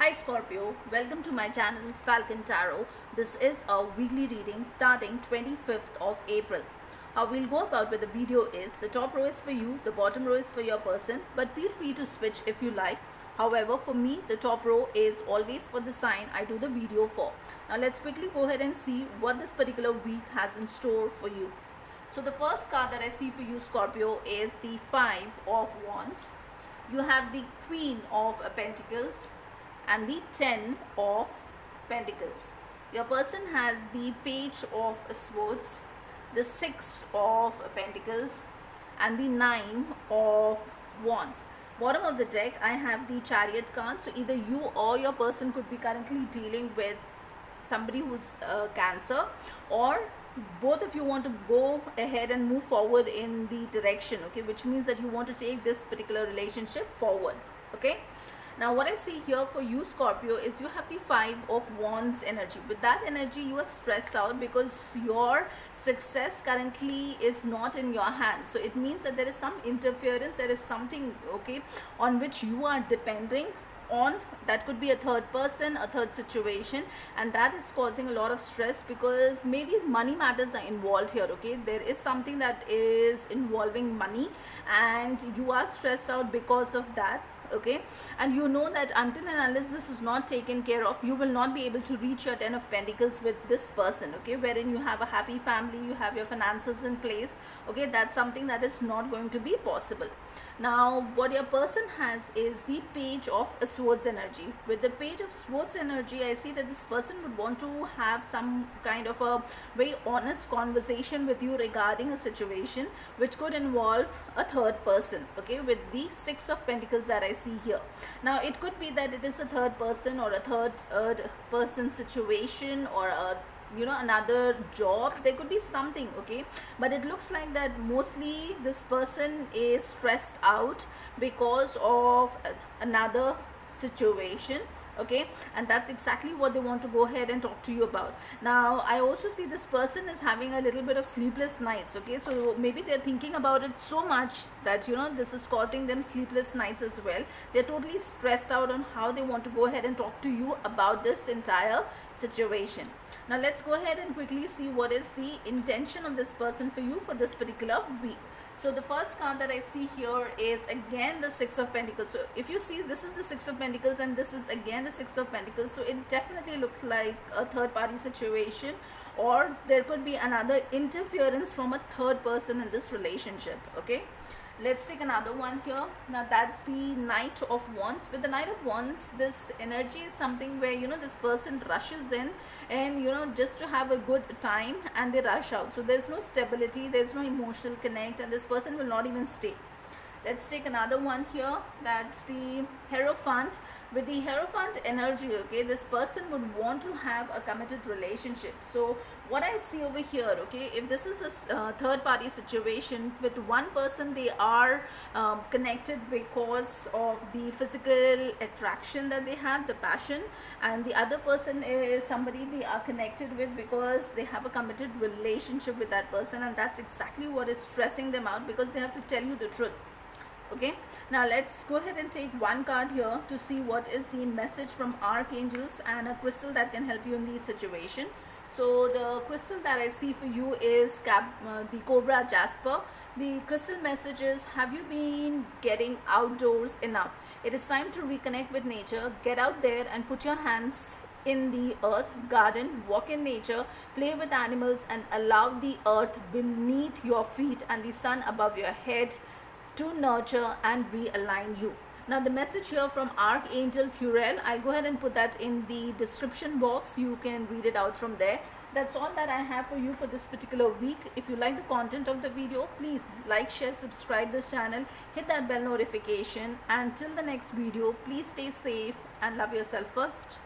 Hi Scorpio, welcome to my channel Falcon Tarot. This is a weekly reading starting 25th of April. How we'll go about with the video is the top row is for you, the bottom row is for your person, but feel free to switch if you like. However, for me, the top row is always for the sign I do the video for. Now let's quickly go ahead and see what this particular week has in store for you. So the first card that I see for you, Scorpio, is the Five of Wands. You have the Queen of Pentacles and the Ten of Pentacles. Your person has the Page of Swords, the Six of Pentacles, and the Nine of Wands. Bottom of the deck, I have the Chariot card. So either you or your person could be currently dealing with somebody who's Cancer, or both of you want to go ahead and move forward in the direction, okay, which means that you want to take this particular relationship forward, okay. Now what I see here for you, Scorpio, is you have the Five of Wands energy. With that energy, you are stressed out because your success currently is not in your hands. So it means that there is some interference, there is something, okay, on which you are depending on. That could be a third person, a third situation, and that is causing a lot of stress because maybe money matters are involved here, okay. There is something that is involving money and you are stressed out because of that, okay. And you know that until and unless this is not taken care of, you will not be able to reach your Ten of Pentacles with this person, okay, wherein you have a happy family, you have your finances in place, okay. That's something that is not going to be possible. Now what your person has is the Page of Swords energy. With the Page of Swords energy, I see that this person would want to have some kind of a very honest conversation with you regarding a situation which could involve a third person, okay, with the Six of Pentacles that I see here. Now it could be that it is a third person or a third person situation, or a another job. There could be something, okay, but it looks like that mostly this person is stressed out because of another situation, okay, and that's exactly what they want to go ahead and talk to you about. Now I also see this person is having a little bit of sleepless nights, okay, so maybe they're thinking about it so much that this is causing them sleepless nights as well. They're totally stressed out on how they want to go ahead and talk to you about this entire situation. Now let's go ahead and quickly see what is the intention of this person for you for this particular week. So the first card that I see here is again the Six of Pentacles. So if you see, this is the Six of Pentacles and this is again the Six of Pentacles. So it definitely looks like a third party situation, or there could be another interference from a third person in this relationship, okay. Let's take another one here. Now that's the Knight of Wands. With the Knight of Wands, this energy is something where this person rushes in and just to have a good time, and they rush out. So there's no stability, there's no emotional connect, and this person will not even stay. Let's take another one here. That's the Hierophant. With the Hierophant energy, okay, this person would want to have a committed relationship. So what I see over here, okay, if this is a third party situation, with one person they are connected because of the physical attraction that they have, the passion, and the other person is somebody they are connected with because they have a committed relationship with that person, and that's exactly what is stressing them out because they have to tell you the truth. Okay, now let's go ahead and take one card here to see what is the message from archangels and a crystal that can help you in this situation. So the crystal that I see for you is the Cobra Jasper. The crystal message is, have you been getting outdoors enough? It is time to reconnect with nature. Get out there and put your hands in the earth, garden, walk in nature, play with animals, and allow the earth beneath your feet and the sun above your head to nurture and realign you. Now the message here from Archangel Thuriel, I'll go ahead and put that in the description box. You can read it out from there. That's all that I have for you for this particular week. If you like the content of the video, please like, share, subscribe this channel, hit that bell notification. Until the next video, please stay safe and love yourself first.